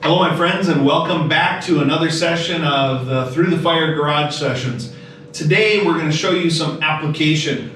Hello my friends, and welcome back to another session of the Through the Fire Garage sessions. Today we're going to show you some application,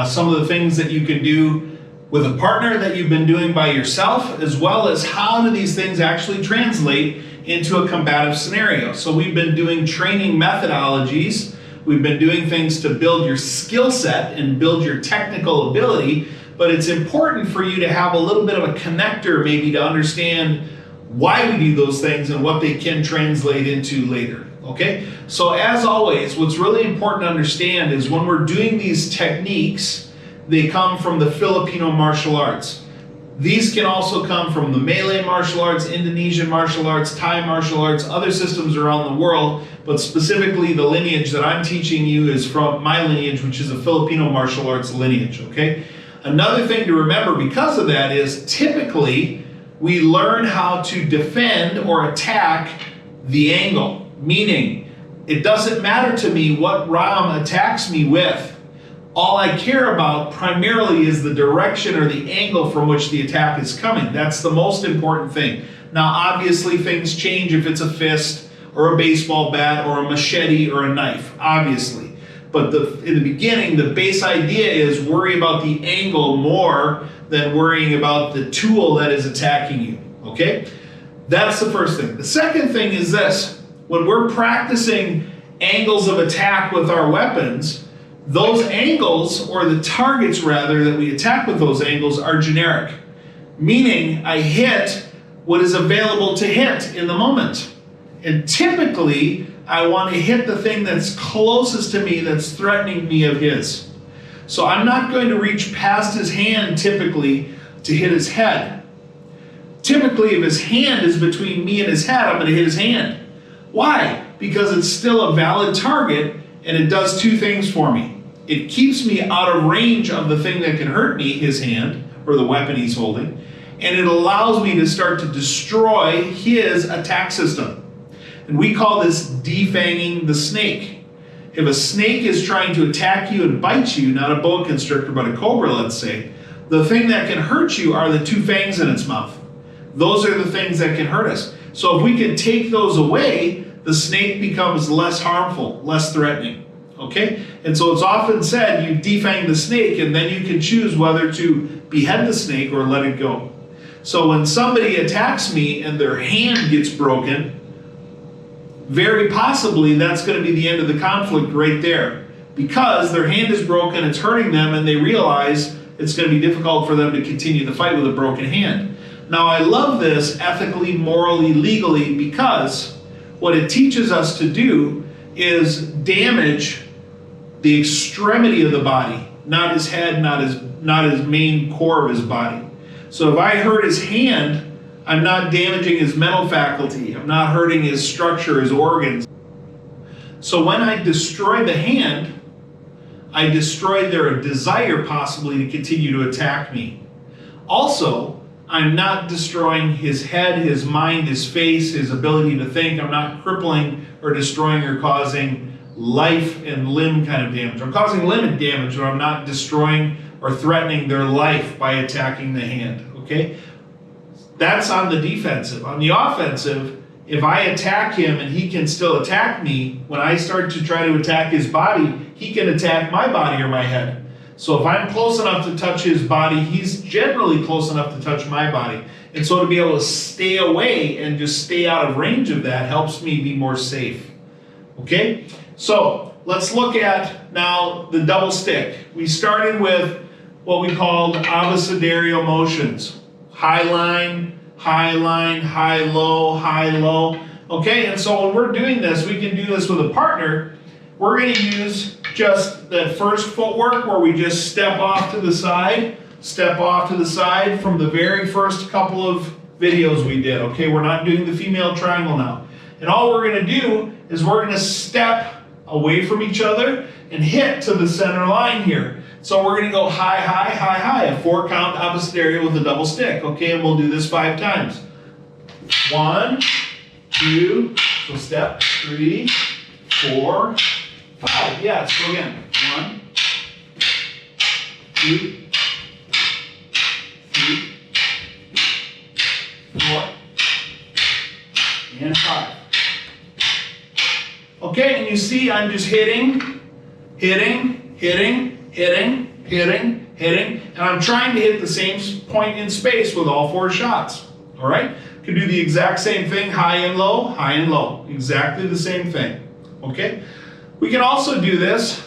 some of the things that you can do with a partner that you've been doing by yourself, as well as how do these things actually translate into a combative scenario. So we've been doing training methodologies, we've been doing things to build your skill set and build your technical ability, but it's important for you to have a little bit of a connector maybe to understand why we do those things and what they can translate into later, okay? So as always, what's really important to understand is when we're doing these techniques, they come from the Filipino martial arts. These can also come from the Malay martial arts, Indonesian martial arts, Thai martial arts, other systems around the world, but specifically the lineage that I'm teaching you is from my lineage, which is a Filipino martial arts lineage, okay? Another thing to remember because of that is typically we learn how to defend or attack the angle, meaning it doesn't matter to me what Ram attacks me with. All I care about primarily is the direction or the angle from which the attack is coming. That's the most important thing. Now obviously things change if it's a fist or a baseball bat or a machete or a knife, obviously. But in the beginning, the base idea is worry about the angle more than worrying about the tool that is attacking you, okay? That's the first thing. The second thing is this. When we're practicing angles of attack with our weapons, those angles, or the targets rather, that we attack with those angles are generic. Meaning, I hit what is available to hit in the moment. And typically, I want to hit the thing that's closest to me, that's threatening me of his. So I'm not going to reach past his hand typically to hit his head. Typically, if his hand is between me and his head, I'm going to hit his hand. Why? Because it's still a valid target and it does two things for me. It keeps me out of range of the thing that can hurt me, his hand, or the weapon he's holding, and it allows me to start to destroy his attack system. And we call this defanging the snake. If a snake is trying to attack you and bite you, not a boa constrictor, but a cobra, let's say, the thing that can hurt you are the two fangs in its mouth. Those are the things that can hurt us. So if we can take those away, the snake becomes less harmful, less threatening, okay? And so it's often said you defang the snake and then you can choose whether to behead the snake or let it go. So when somebody attacks me and their hand gets broken, very possibly that's going to be the end of the conflict right there, because their hand is broken, it's hurting them, and they realize it's going to be difficult for them to continue the fight with a broken hand. Now I love this ethically, morally, legally, because what it teaches us to do is damage the extremity of the body, not his head, not his main core of his body. So if I hurt his hand, I'm not damaging his mental faculty. I'm not hurting his structure, his organs. So when I destroy the hand, I destroy their desire possibly to continue to attack me. Also, I'm not destroying his head, his mind, his face, his ability to think. I'm not crippling or destroying or causing life and limb kind of damage. I'm causing limb damage, but I'm not destroying or threatening their life by attacking the hand, okay? That's on the defensive. On the offensive, if I attack him and he can still attack me, when I start to try to attack his body, he can attack my body or my head. So if I'm close enough to touch his body, he's generally close enough to touch my body. And so to be able to stay away and just stay out of range of that helps me be more safe. Okay? So let's look at now the double stick. We started with what we called abecedario motions. High line, high low, high, low. Okay, and so when we're doing this, we can do this with a partner. We're going to use just the first footwork where we just step off to the side from the very first couple of videos we did. Okay, we're not doing the female triangle now. And all we're going to do is we're going to step away from each other and hit to the center line here. So we're going to go high, high, high, high, a 4-count abecedario with a double stick. Okay, and we'll do this 5 times. 1, 2, so step, 3, 4, 5. Yeah, let's go again. 1, 2, 3, 4, you see I'm just hitting, and I'm trying to hit the same point in space with all 4 shots. All right? Can do the exact same thing, high and low, exactly the same thing. Okay? We can also do this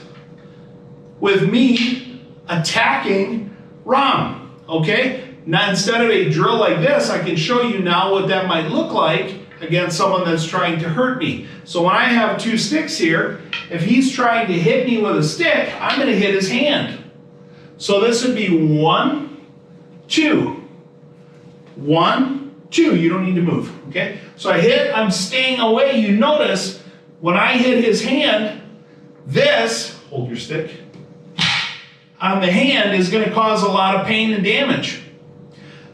with me attacking Ram. Okay? Now instead of a drill like this, I can show you now what that might look like against someone that's trying to hurt me. So when I have 2 sticks here, if he's trying to hit me with a stick, I'm going to hit his hand. So this would be 1, 2. 1, 2. You don't need to move. Okay? So I hit, I'm staying away. You notice when I hit his hand, this, hold your stick, on the hand is going to cause a lot of pain and damage.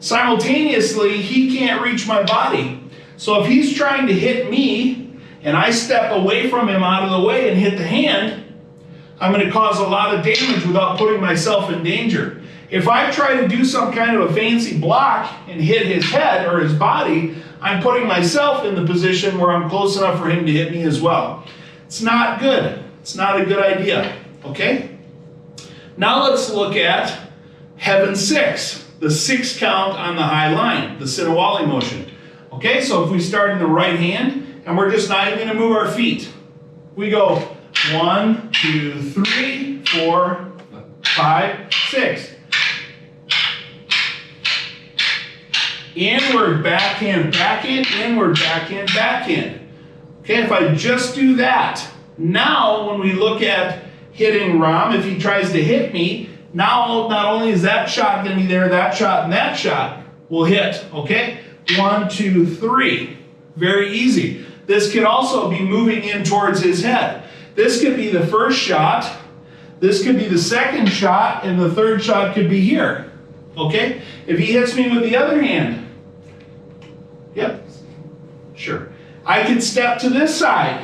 Simultaneously, he can't reach my body. So if he's trying to hit me and I step away from him out of the way and hit the hand, I'm going to cause a lot of damage without putting myself in danger. If I try to do some kind of a fancy block and hit his head or his body, I'm putting myself in the position where I'm close enough for him to hit me as well. It's not good. It's not a good idea. Okay? Now let's look at Heaven 6, the 6 count on the high line, the Sinawali motion. Okay, so if we start in the right hand, and we're just not even going to move our feet. We go 1, 2, 3, 4, 5, 6. Inward, backhand, backhand, inward, backhand, backhand. Okay, if I just do that, now when we look at hitting Ram, if he tries to hit me, now not only is that shot going to be there, that shot and that shot will hit. Okay, 1, 2, 3. Very easy. This could also be moving in towards his head. This could be the first shot, this could be the second shot, and the third shot could be here. Okay? If he hits me with the other hand, yep, sure. I can step to this side,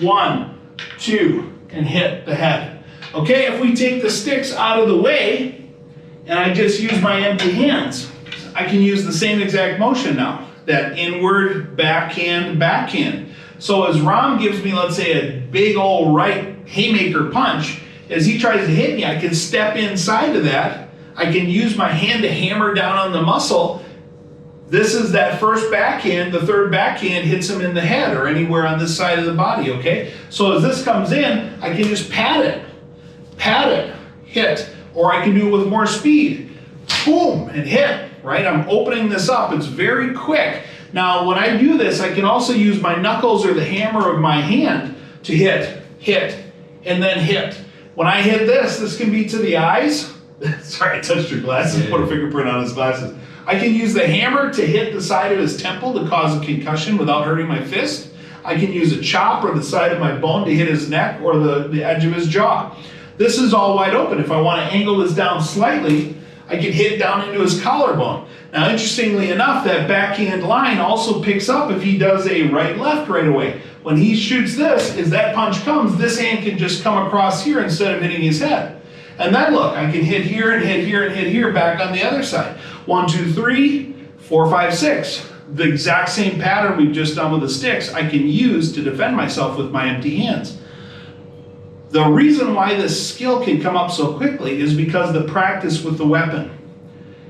1, 2, and hit the head. Okay, if we take the sticks out of the way, and I just use my empty hands, I can use the same exact motion now. That inward, backhand, backhand. So as Ram gives me, let's say, a big old right haymaker punch, as he tries to hit me, I can step inside of that. I can use my hand to hammer down on the muscle. This is that first backhand. The third backhand hits him in the head or anywhere on this side of the body, okay? So as this comes in, I can just pat it, hit. Or I can do it with more speed. Boom, and hit, right? I'm opening this up. It's very quick. Now, when I do this, I can also use my knuckles or the hammer of my hand to hit, and then hit. When I hit this, this can be to the eyes. Sorry, I touched your glasses, put a fingerprint on his glasses. I can use the hammer to hit the side of his temple to cause a concussion without hurting my fist. I can use a chop or the side of my bone to hit his neck or the edge of his jaw. This is all wide open. If I want to angle this down slightly, I can hit down into his collarbone. Now, interestingly enough, that backhand line also picks up if he does a right-left right away. When he shoots this, as that punch comes, this hand can just come across here instead of hitting his head. And then look, I can hit here and hit here and hit here back on the other side. 1, 2, 3, 4, 5, 6. The exact same pattern we've just done with the sticks, I can use to defend myself with my empty hands. The reason why this skill can come up so quickly is because the practice with the weapon.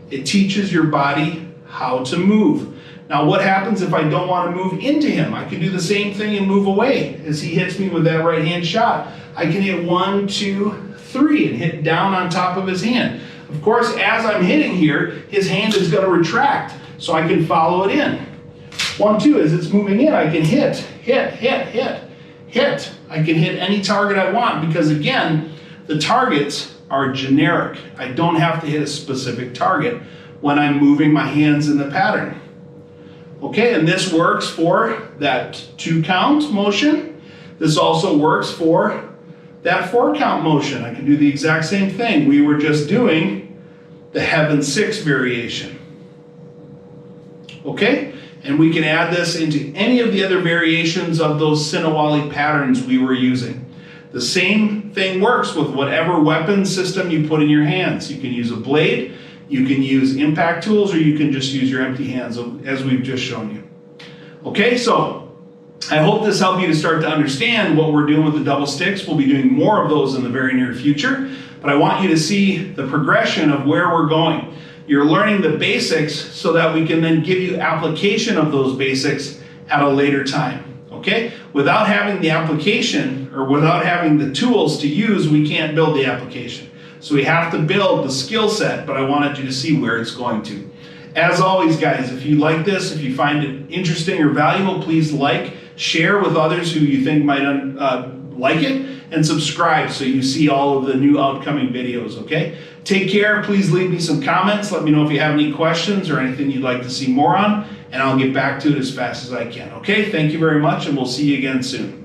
It teaches your body how to move. Now, what happens if I don't want to move into him? I can do the same thing and move away. As he hits me with that right hand shot, I can hit 1, 2, 3 and hit down on top of his hand. Of course, as I'm hitting here, his hand is going to retract, so I can follow it in. 1, 2, as it's moving in, I can hit. I can hit any target I want because, again, the targets are generic. I don't have to hit a specific target when I'm moving my hands in the pattern. Okay, and this works for that 2 count motion. This also works for that 4 count motion. I can do the exact same thing. We were just doing the Heaven 6 variation. Okay? And we can add this into any of the other variations of those Sinawali patterns we were using. The same thing works with whatever weapon system you put in your hands. You can use a blade, you can use impact tools, or you can just use your empty hands as we've just shown you. Okay, so I hope this helped you to start to understand what we're doing with the double sticks. We'll be doing more of those in the very near future, but I want you to see the progression of where we're going. You're learning the basics so that we can then give you application of those basics at a later time, okay? Without having the application or without having the tools to use, we can't build the application. So we have to build the skill set, but I wanted you to see where it's going to. As always, guys, if you like this, if you find it interesting or valuable, please like, share with others who you think might like it, and subscribe so you see all of the new upcoming videos, okay? Take care. Please leave me some comments. Let me know if you have any questions or anything you'd like to see more on, and I'll get back to it as fast as I can, okay? Thank you very much, and we'll see you again soon.